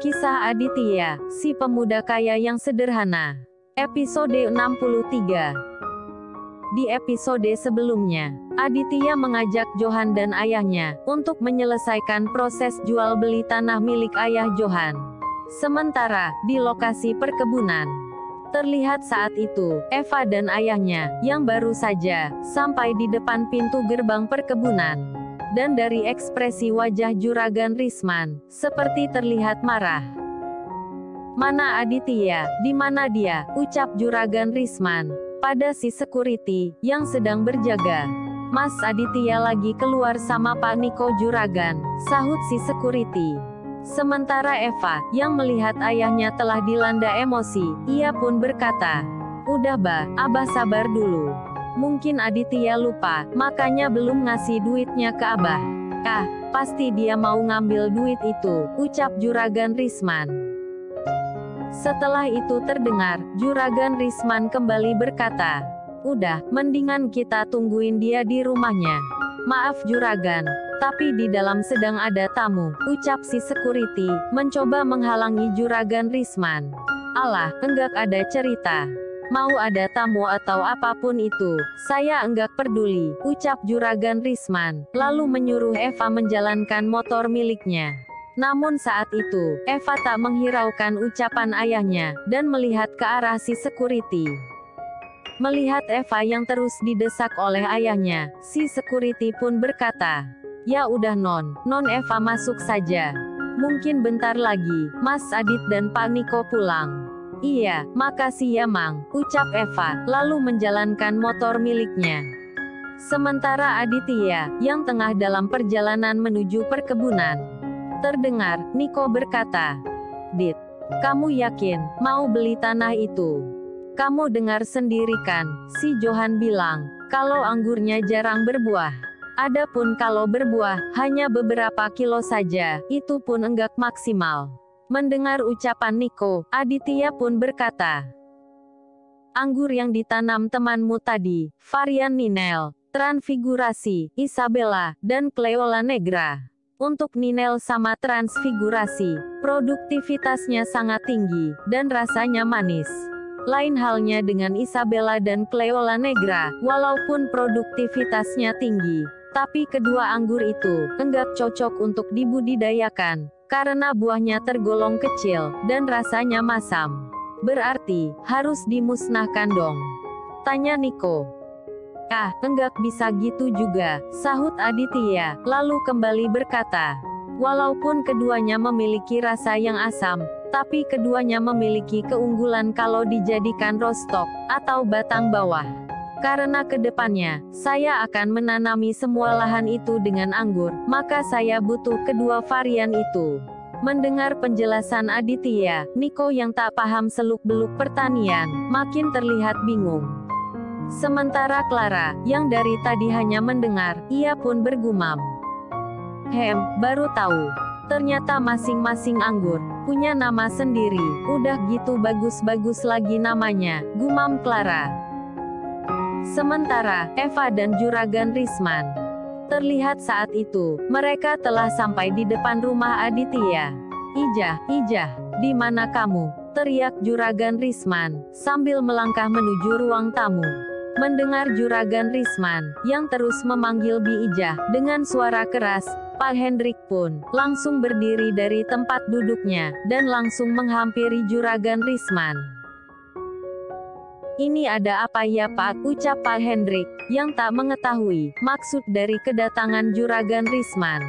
Kisah Aditya, si pemuda kaya yang sederhana. Episode 63. Di episode sebelumnya, Aditya mengajak Johan dan ayahnya untuk menyelesaikan proses jual beli tanah milik ayah Johan. Sementara di lokasi perkebunan, terlihat saat itu Eva dan ayahnya yang baru saja sampai di depan pintu gerbang perkebunan. Dan dari ekspresi wajah Juragan Risman, seperti terlihat marah. "Mana Aditya? Di mana dia?" ucap Juragan Risman pada si security yang sedang berjaga. "Mas Aditya lagi keluar sama Pak Niko Juragan," sahut si security. Sementara Eva, yang melihat ayahnya telah dilanda emosi, ia pun berkata, "Udah Abah sabar dulu. Mungkin Aditya lupa, makanya belum ngasih duitnya ke Abah." "Ah, pasti dia mau ngambil duit itu," ucap Juragan Risman. Setelah itu terdengar, Juragan Risman kembali berkata, "Udah, mendingan kita tungguin dia di rumahnya." "Maaf Juragan, tapi di dalam sedang ada tamu," ucap si security, mencoba menghalangi Juragan Risman. "Alah, enggak ada cerita. Mau ada tamu atau apapun itu, saya enggak peduli," ucap Juragan Risman, lalu menyuruh Eva menjalankan motor miliknya. Namun saat itu, Eva tak menghiraukan ucapan ayahnya, dan melihat ke arah si security. Melihat Eva yang terus didesak oleh ayahnya, si security pun berkata, "Ya udah Non Eva masuk saja. Mungkin bentar lagi, Mas Adit dan Pak Niko pulang." "Iya, makasih ya Mang," ucap Eva, lalu menjalankan motor miliknya. Sementara Aditya, yang tengah dalam perjalanan menuju perkebunan, terdengar Niko berkata, "Dit, kamu yakin mau beli tanah itu? Kamu dengar sendiri kan, si Johan bilang, kalau anggurnya jarang berbuah. Adapun kalau berbuah, hanya beberapa kilo saja, itu pun enggak maksimal." Mendengar ucapan Niko, Aditya pun berkata, "Anggur yang ditanam temanmu tadi, varian Ninel, Transfigurasi, Isabella, dan Cleola Negra. Untuk Ninel sama Transfigurasi, produktivitasnya sangat tinggi, dan rasanya manis. Lain halnya dengan Isabella dan Cleola Negra, walaupun produktivitasnya tinggi, tapi kedua anggur itu enggak cocok untuk dibudidayakan, karena buahnya tergolong kecil, dan rasanya masam. Berarti, harus dimusnahkan dong?" tanya Niko. "Ah, enggak bisa gitu juga," sahut Aditya, lalu kembali berkata, "Walaupun keduanya memiliki rasa yang asam, tapi keduanya memiliki keunggulan kalau dijadikan rostok, atau batang bawah. Karena kedepannya, saya akan menanami semua lahan itu dengan anggur, maka saya butuh kedua varian itu." Mendengar penjelasan Aditya, Niko yang tak paham seluk-beluk pertanian, makin terlihat bingung. Sementara Clara, yang dari tadi hanya mendengar, ia pun bergumam, Baru tahu. Ternyata masing-masing anggur punya nama sendiri, udah gitu bagus-bagus lagi namanya," gumam Clara. Sementara, Eva dan Juragan Risman, terlihat saat itu, mereka telah sampai di depan rumah Aditya. Ijah, di mana kamu?" teriak Juragan Risman, sambil melangkah menuju ruang tamu. Mendengar Juragan Risman, yang terus memanggil Bi Ijah, dengan suara keras, Pak Hendrik pun, langsung berdiri dari tempat duduknya, dan langsung menghampiri Juragan Risman. "Ini ada apa ya Pak?" ucap Pak Hendrik, yang tak mengetahui maksud dari kedatangan Juragan Risman.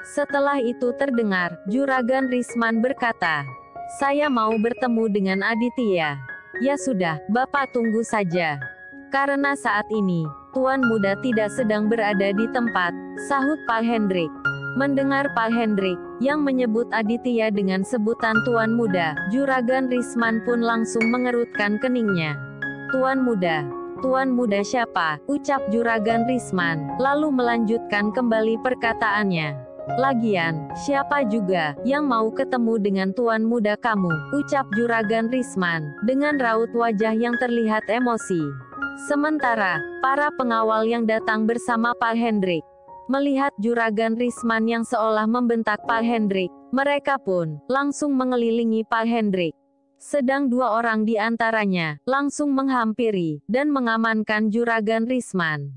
Setelah itu terdengar, Juragan Risman berkata, "Saya mau bertemu dengan Aditya." "Ya sudah, Bapak tunggu saja. Karena saat ini, Tuan Muda tidak sedang berada di tempat," sahut Pak Hendrik. Mendengar Pak Hendrik, yang menyebut Aditya dengan sebutan Tuan Muda, Juragan Risman pun langsung mengerutkan keningnya. "Tuan Muda? Tuan Muda siapa?" ucap Juragan Risman, lalu melanjutkan kembali perkataannya. "Lagian, siapa juga yang mau ketemu dengan Tuan Muda kamu?" ucap Juragan Risman, dengan raut wajah yang terlihat emosi. Sementara, para pengawal yang datang bersama Pak Hendrik, Melihat Juragan Risman yang seolah membentak Pak Hendrik, mereka pun langsung mengelilingi Pak Hendrik. Sedang dua orang di antaranya langsung menghampiri dan mengamankan Juragan Risman.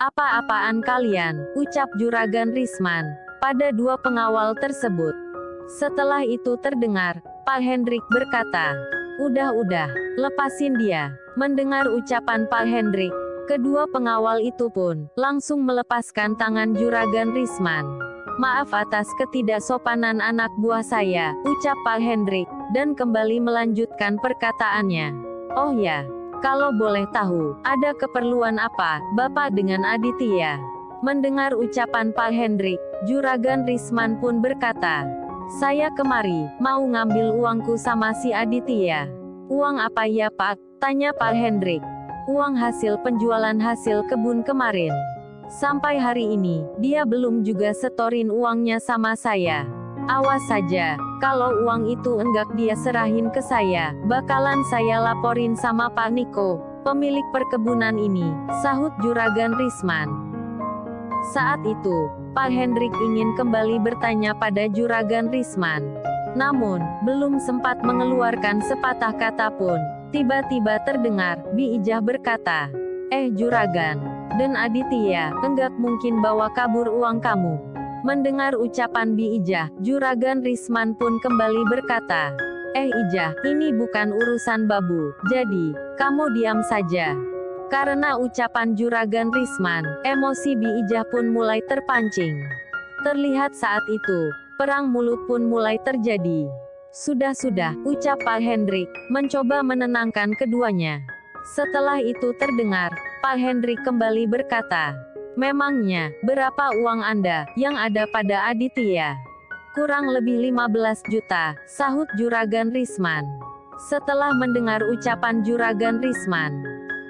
"Apa-apaan kalian?" ucap Juragan Risman pada dua pengawal tersebut. Setelah itu terdengar Pak Hendrik berkata, "Udah, lepasin dia." Mendengar ucapan Pak Hendrik, kedua pengawal itu pun langsung melepaskan tangan Juragan Risman. "Maaf atas ketidaksopanan anak buah saya," ucap Pak Hendrik, dan kembali melanjutkan perkataannya. "Oh ya, kalau boleh tahu, ada keperluan apa, Bapak dengan Aditya?" Mendengar ucapan Pak Hendrik, Juragan Risman pun berkata, "Saya kemari, mau ngambil uangku sama si Aditya." "Uang apa ya Pak?" tanya Pak Hendrik. "Uang hasil penjualan hasil kebun kemarin. Sampai hari ini, dia belum juga setorin uangnya sama saya. Awas saja, kalau uang itu enggak dia serahin ke saya, bakalan saya laporin sama Pak Niko, pemilik perkebunan ini," sahut Juragan Risman. Saat itu, Pak Hendrik ingin kembali bertanya pada Juragan Risman. Namun, belum sempat mengeluarkan sepatah kata pun, tiba-tiba terdengar Bi Ijah berkata, Juragan dan Aditya, enggak mungkin bawa kabur uang kamu." Mendengar ucapan Bi Ijah, Juragan Risman pun kembali berkata, Ijah, ini bukan urusan babu, jadi, kamu diam saja." Karena ucapan Juragan Risman, emosi Bi Ijah pun mulai terpancing. Terlihat saat itu, perang mulut pun mulai terjadi. "Sudah, ucap Pak Hendrik, mencoba menenangkan keduanya. Setelah itu terdengar, Pak Hendrik kembali berkata, "Memangnya, berapa uang Anda yang ada pada Aditya?" "Kurang lebih 15 juta, sahut Juragan Risman. Setelah mendengar ucapan Juragan Risman,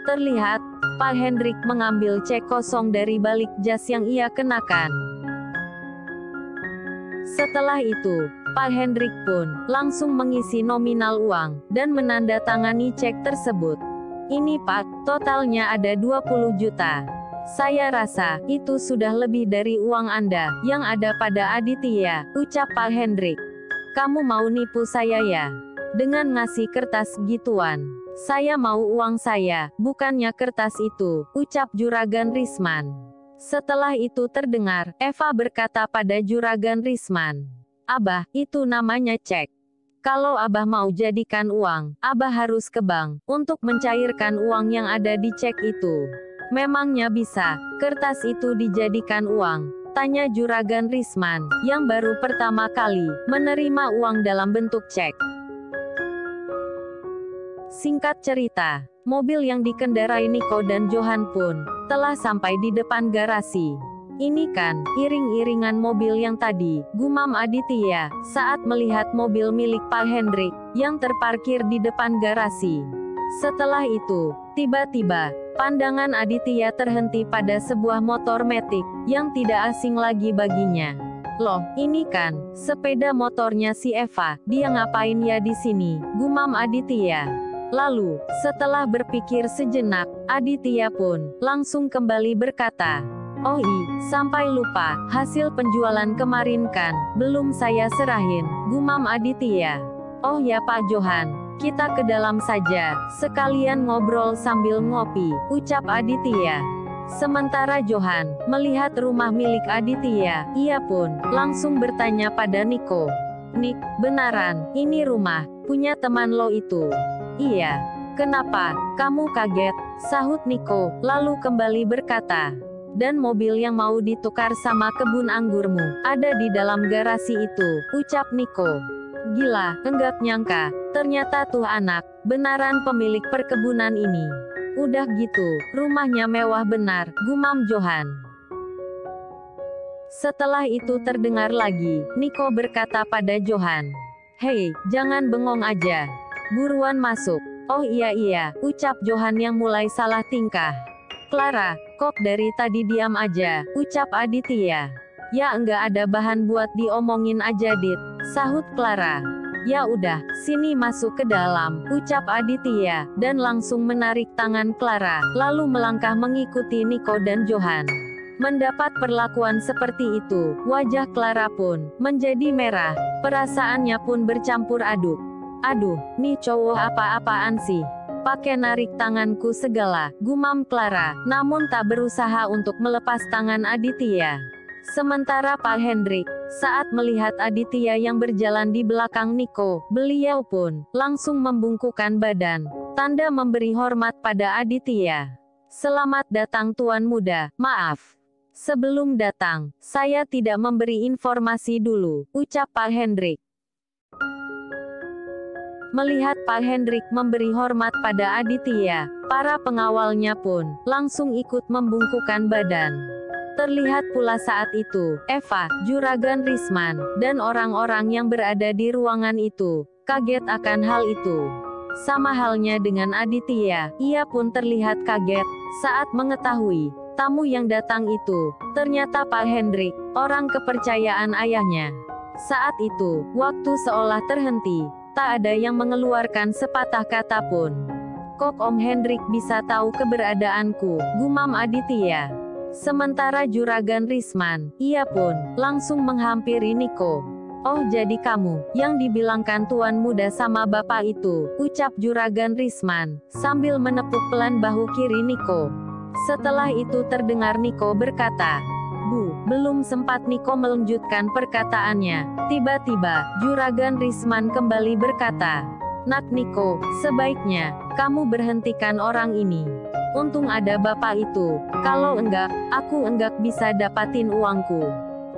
terlihat, Pak Hendrik mengambil cek kosong dari balik jas yang ia kenakan. Setelah itu, Pak Hendrik pun langsung mengisi nominal uang dan menandatangani cek tersebut. "Ini Pak, totalnya ada 20 juta. Saya rasa itu sudah lebih dari uang Anda yang ada pada Aditya," ucap Pak Hendrik. "Kamu mau nipu saya ya? Dengan ngasih kertas gituan. Saya mau uang saya, bukannya kertas itu," ucap Juragan Risman. Setelah itu terdengar, Eva berkata pada Juragan Risman, "Abah, itu namanya cek. Kalau Abah mau jadikan uang, Abah harus ke bank, untuk mencairkan uang yang ada di cek itu." "Memangnya bisa, kertas itu dijadikan uang?" tanya Juragan Risman, yang baru pertama kali menerima uang dalam bentuk cek. Singkat cerita, mobil yang dikendarai Niko dan Johan pun telah sampai di depan garasi. "Ini kan, iring-iringan mobil yang tadi," gumam Aditya, saat melihat mobil milik Pak Hendrik, yang terparkir di depan garasi. Setelah itu, tiba-tiba, pandangan Aditya terhenti pada sebuah motor metik, yang tidak asing lagi baginya. "Loh, ini kan, sepeda motornya si Eva, dia ngapain ya di sini?" gumam Aditya. Lalu, setelah berpikir sejenak, Aditya pun langsung kembali berkata, Sampai lupa, hasil penjualan kemarin kan, belum saya serahin," gumam Aditya. "Oh ya Pak Johan, kita ke dalam saja, sekalian ngobrol sambil ngopi," ucap Aditya. Sementara Johan melihat rumah milik Aditya, ia pun langsung bertanya pada Niko, "Nik, benaran, ini rumah punya teman lo itu?" "Iya." "Kenapa kamu kaget?" sahut Niko, lalu kembali berkata, "Dan mobil yang mau ditukar sama kebun anggurmu, ada di dalam garasi itu," ucap Niko. "Gila, enggak nyangka, ternyata tuh anak, benaran pemilik perkebunan ini. Udah gitu, rumahnya mewah benar," gumam Johan. Setelah itu terdengar lagi, Niko berkata pada Johan, "Hei, jangan bengong aja. Buruan masuk." "Oh iya," ucap Johan yang mulai salah tingkah. "Clara, kok dari tadi diam aja," ucap Aditya. "Ya enggak ada bahan buat diomongin aja Dit," sahut Clara. "Ya udah, sini masuk ke dalam," ucap Aditya, dan langsung menarik tangan Clara, lalu melangkah mengikuti Niko dan Johan. Mendapat perlakuan seperti itu, wajah Clara pun menjadi merah. Perasaannya pun bercampur aduk. Aduh, nih cowok apa-apaan sih? Pakai narik tanganku segala, gumam Clara, namun tak berusaha untuk melepas tangan Aditya. Sementara Pak Hendrik, saat melihat Aditya yang berjalan di belakang Niko, beliau pun langsung membungkukkan badan, tanda memberi hormat pada Aditya. Selamat datang Tuan Muda, maaf. Sebelum datang, saya tidak memberi informasi dulu, ucap Pak Hendrik. Melihat Pak Hendrik memberi hormat pada Aditya, para pengawalnya pun langsung ikut membungkukkan badan. Terlihat pula saat itu, Eva, Juragan Risman, dan orang-orang yang berada di ruangan itu, kaget akan hal itu. Sama halnya dengan Aditya, ia pun terlihat kaget, saat mengetahui, tamu yang datang itu, ternyata Pak Hendrik, orang kepercayaan ayahnya. Saat itu, waktu seolah terhenti, tak ada yang mengeluarkan sepatah kata pun. Kok Om Hendrik bisa tahu keberadaanku, gumam Aditya. Sementara Juragan Risman, ia pun langsung menghampiri Niko. Oh jadi kamu, yang dibilangkan Tuan Muda sama bapak itu, ucap Juragan Risman, sambil menepuk pelan bahu kiri Niko. Setelah itu terdengar Niko berkata, Bu, belum sempat Niko melanjutkan perkataannya. Tiba-tiba, Juragan Risman kembali berkata, Nak Niko, sebaiknya, kamu berhentikan orang ini. Untung ada bapak itu, kalau enggak, aku enggak bisa dapatin uangku.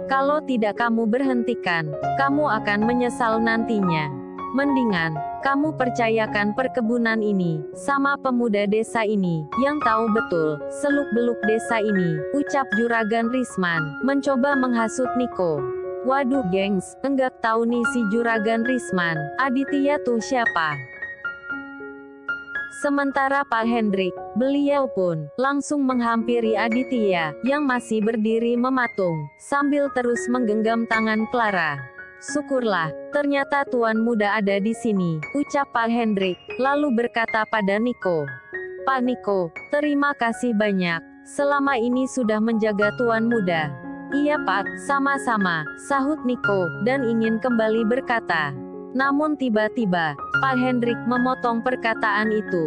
Kalau tidak kamu berhentikan, kamu akan menyesal nantinya. Mendingan, kamu percayakan perkebunan ini, sama pemuda desa ini, yang tahu betul, seluk-beluk desa ini, ucap Juragan Risman, mencoba menghasut Niko. Waduh gengs, enggak tahu nih si Juragan Risman, Aditya tuh siapa? Sementara Pak Hendrik, beliau pun langsung menghampiri Aditya, yang masih berdiri mematung, sambil terus menggenggam tangan Clara. Syukurlah, ternyata Tuan Muda ada di sini, ucap Pak Hendrik, lalu berkata pada Niko. Pak Niko, terima kasih banyak, selama ini sudah menjaga Tuan Muda. Iya Pak, sama-sama, sahut Niko, dan ingin kembali berkata. Namun tiba-tiba, Pak Hendrik memotong perkataan itu.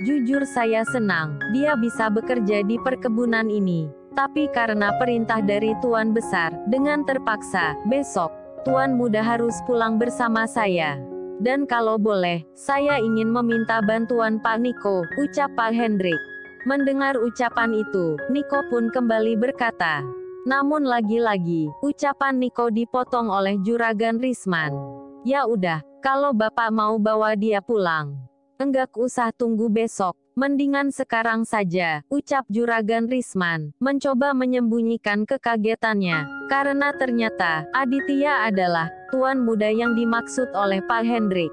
Jujur saya senang, dia bisa bekerja di perkebunan ini. Tapi karena perintah dari Tuan Besar, dengan terpaksa, besok, Tuan Muda harus pulang bersama saya. Dan kalau boleh, saya ingin meminta bantuan Pak Niko, ucap Pak Hendrik. Mendengar ucapan itu, Niko pun kembali berkata. Namun lagi-lagi, ucapan Niko dipotong oleh Juragan Risman. Ya udah, kalau Bapak mau bawa dia pulang. Enggak usah tunggu besok, mendingan sekarang saja, ucap Juragan Risman, mencoba menyembunyikan kekagetannya, karena ternyata, Aditya adalah, Tuan Muda yang dimaksud oleh Pak Hendrik.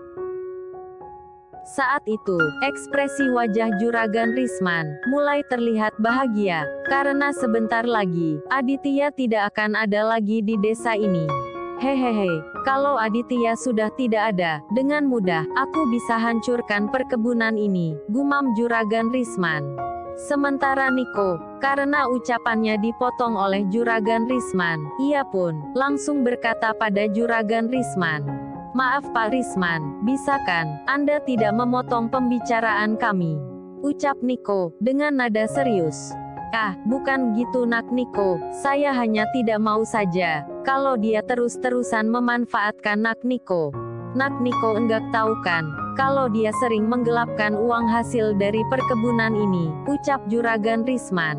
Saat itu, ekspresi wajah Juragan Risman, mulai terlihat bahagia, karena sebentar lagi, Aditya tidak akan ada lagi di desa ini. Hehehe, kalau Aditya sudah tidak ada, dengan mudah, aku bisa hancurkan perkebunan ini, gumam Juragan Risman. Sementara Niko, karena ucapannya dipotong oleh Juragan Risman, ia pun, langsung berkata pada Juragan Risman. Maaf Pak Risman, bisa kan, Anda tidak memotong pembicaraan kami? Ucap Niko, dengan nada serius. Ah, bukan gitu Nak Niko, saya hanya tidak mau saja, kalau dia terus-terusan memanfaatkan Nak Niko. Nak Niko enggak tahu kan, kalau dia sering menggelapkan uang hasil dari perkebunan ini, ucap Juragan Risman.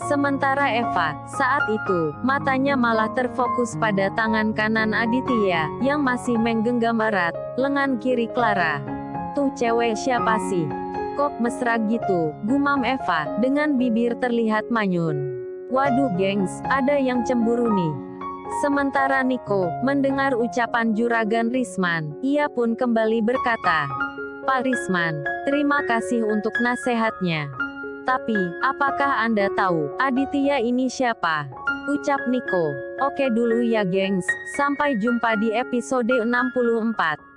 Sementara Eva, saat itu, matanya malah terfokus pada tangan kanan Aditya, yang masih menggenggam erat, lengan kiri Clara. Tuh cewek siapa sih? Kok mesra gitu, gumam Eva, dengan bibir terlihat manyun. Waduh gengs, ada yang cemburu nih. Sementara Niko, mendengar ucapan Juragan Risman, ia pun kembali berkata, Pak Risman, terima kasih untuk nasihatnya. Tapi, apakah Anda tahu, Aditya ini siapa? Ucap Niko. Oke dulu ya gengs, sampai jumpa di episode 64.